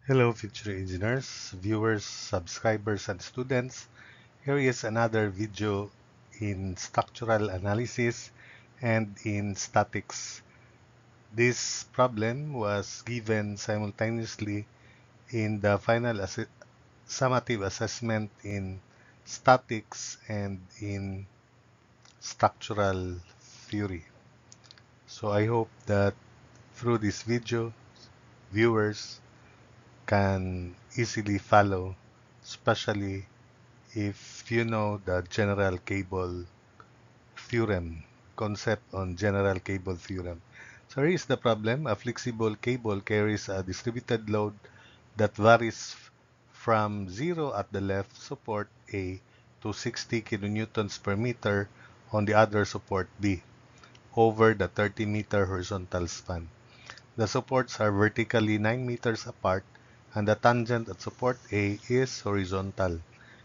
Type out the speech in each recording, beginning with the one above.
Hello, future engineers, viewers, subscribers, and students. Here is another video in structural analysis and in statics. This problem was given simultaneously in the final summative assessment in statics and in structural theory. So I hope that through this video, viewers can easily follow, especially if you know the general cable theorem, concept on general cable theorem. So here is the problem. A flexible cable carries a distributed load that varies from 0 at the left support A to 60 kilonewtons per meter on the other support B over the 30-meter horizontal span. The supports are vertically 9 meters apart and the tangent at support A is horizontal.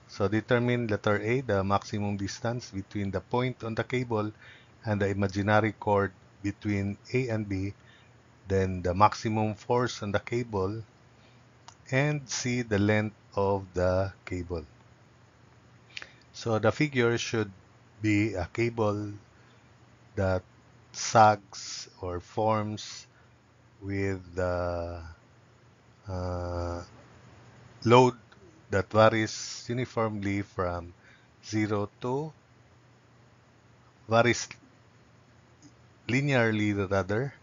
So determine letter A, the maximum distance between the point on the cable and the imaginary cord between A and B, then the maximum force on the cable, and C, the length of the cable. So the figure should be a cable that sags or forms with the load that varies uniformly from 0 to varies linearly rather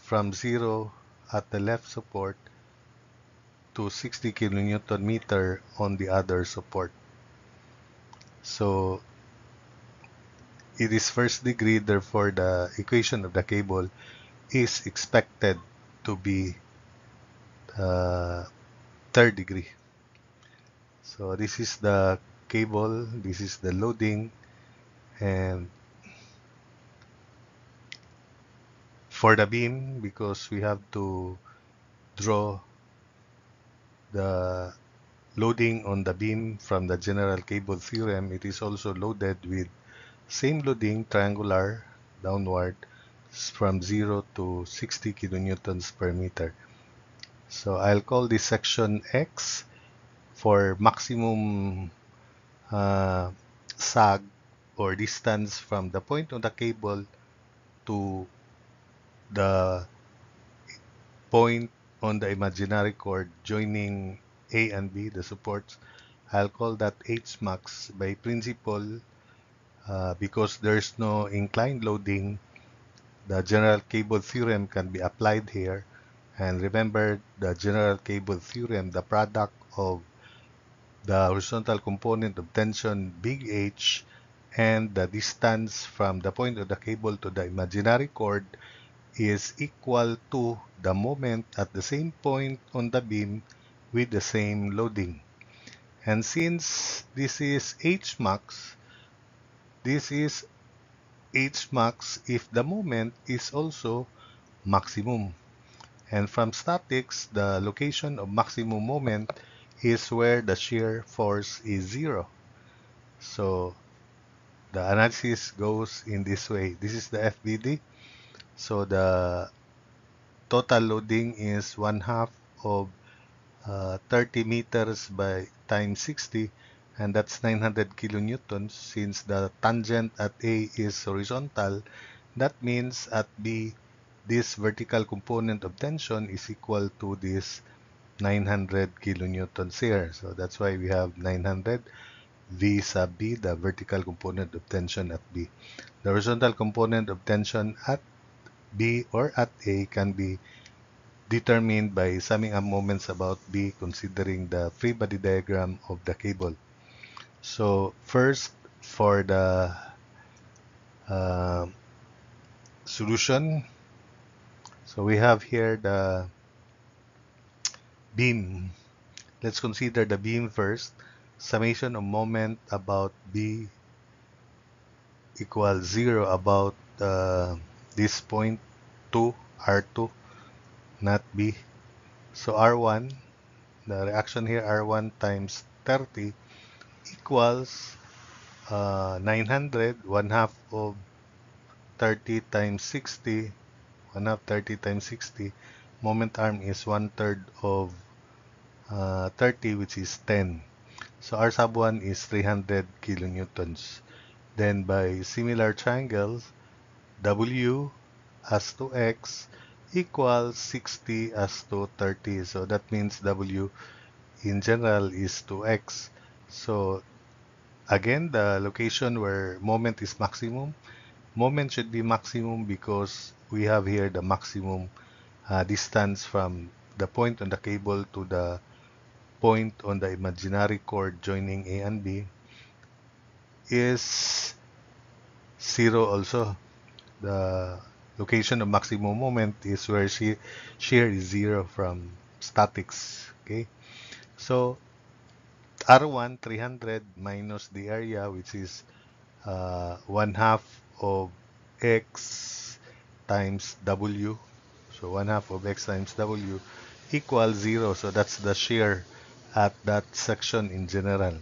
from 0 at the left support to 60 kilonewton meter on the other support. So it is first degree, therefore the equation of the cable is expected to be third degree. So this is the cable, this is the loading, and for the beam, because we have to draw the loading on the beam from the general cable theorem, it is also loaded with same loading, triangular, downward, from 0 to 60 kilonewtons per meter. So I'll call this section X for maximum sag or distance from the point on the cable to the point on the imaginary cord joining A and B, the supports. I'll call that H max by principle because there's no inclined loading. The general cable theorem can be applied here. And remember the general cable theorem, the product of the horizontal component of tension big H and the distance from the point of the cable to the imaginary cord is equal to the moment at the same point on the beam with the same loading. And since this is H max, this is H max if the moment is also maximum. And from statics, the location of maximum moment is where the shear force is 0. So the analysis goes in this way. This is the FBD. So the total loading is 1/2 of 30 meters by times 60, and that's 900 kilonewtons. Since the tangent at A is horizontal, that means at B, this vertical component of tension is equal to this 900 kilonewtons here. So that's why we have 900 V sub B, the vertical component of tension at B. The horizontal component of tension at B or at A can be determined by summing up moments about B considering the free body diagram of the cable. So first, for the uh, solution, so we have here the beam. Let's consider the beam first. Summation of moment about B equals 0 about this point 2, R2, not B. So R1, the reaction here, R1 times 30 equals 900, 1/2 of 30 times 60, 1/2 30 times 60, moment arm is 1/3 of 30, which is 10. So R sub 1 is 300 kilonewtons. Then by similar triangles, W as to X equals 60 as to 30. So that means W in general is to X. So again, the location where moment is maximum, moment should be maximum because we have here the maximum distance from the point on the cable to the point on the imaginary cord joining A and B is 0 also. The location of maximum moment is where shear is 0 from statics. Okay, so R1 300 minus the area, which is 1/2 of X times W. So 1/2 of X times W equals 0. So that's the shear at that section in general.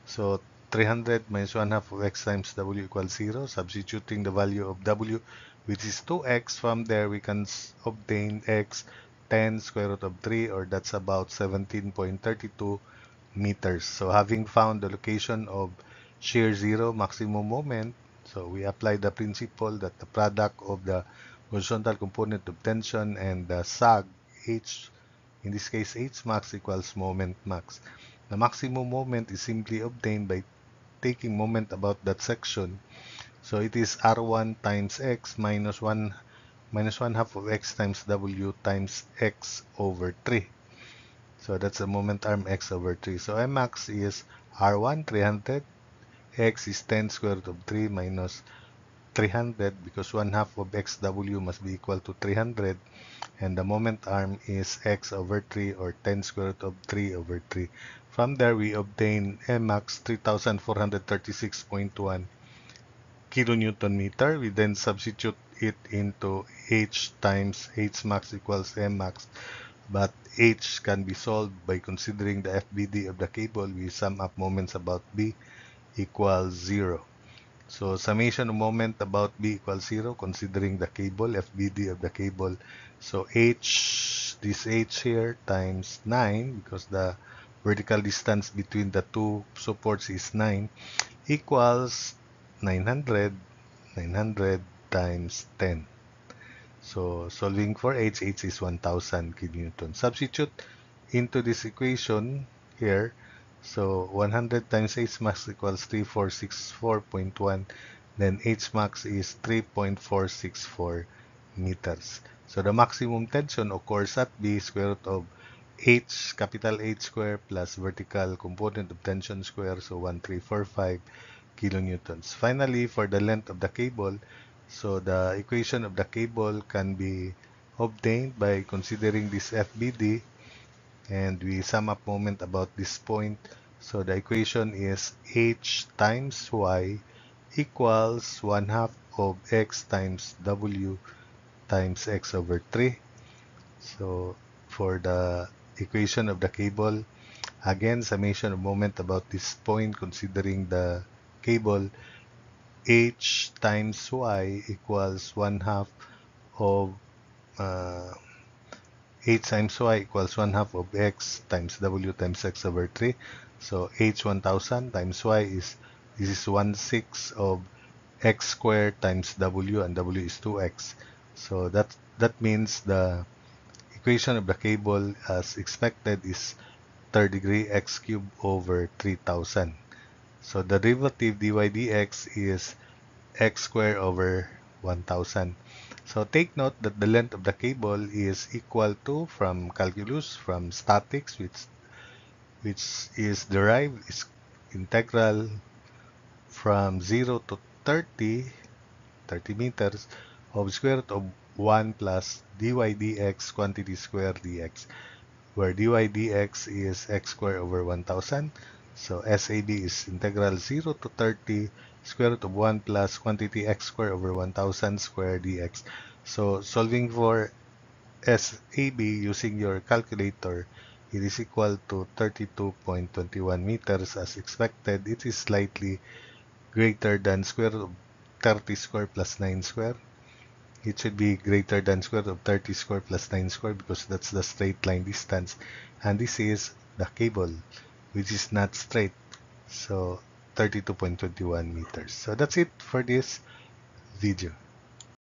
So 300 minus 1/2 of X times W equals 0. Substituting the value of W, which is 2X, from there we can obtain X 10 square root of 3, or that's about 17.32 meters. So having found the location of shear 0, maximum moment, so we apply the principle that the product of the horizontal component of tension and the sag, H, in this case H max equals moment max. The maximum moment is simply obtained by taking moment about that section. So it is R1 times X minus 1/2 of X times W times X over 3. So that's the moment arm X over 3. So Mmax is R1 300, X is 10 square root of 3 minus 300, because 1/2 of XW must be equal to 300, and the moment arm is X over 3, or 10 square root of 3 over 3. From there we obtain Mmax 3436.1 kilonewton meter. We then substitute it into H times H max equals Mmax, but H can be solved by considering the FBD of the cable. We sum up moments about B equals 0. So summation of moment about B equals 0, considering the cable, FBD of the cable. So H, this H here, times 9, because the vertical distance between the two supports is 9, equals 900 times 10. So solving for H is 1000 kilonewton. Substitute into this equation here. So 100 times H max equals 3464.1. Then H max is 3.464 meters. So the maximum tension occurs at B, square root of H, capital H square, plus vertical component of tension square, so 1345 kilonewtons. Finally, for the length of the cable, so the equation of the cable can be obtained by considering this FBD, and we sum up moment about this point. So the equation is H times Y equals 1/2 of X times W times X over 3. So for the equation of the cable, again, summation of moment about this point, considering the cable, H times Y equals 1/2 of H times Y equals 1/2 of X times W times X over 3. So H 1000 times Y is, this is 1/6 of X squared times W, and W is 2X. So that means the equation of the cable as expected is 3rd degree X cubed over 3000. So the derivative dy dx is X squared over 1000. So take note that the length of the cable is equal to, from calculus, from statics, which is derived, is integral from 0 to 30 meters of square root of 1 plus dy dx quantity square dx, where dy dx is X squared over 1000. So SAD is integral 0 to 30 square root of 1 plus quantity X squared over 1000 square dx. So solving for SAB using your calculator, it is equal to 32.21 meters. As expected, it is slightly greater than square root of 30 square plus 9 square. it should be greater than square root of 30 square plus 9 square because that's the straight line distance. And this is the cable, which is not straight. So 32.21 meters. So that's it for this video.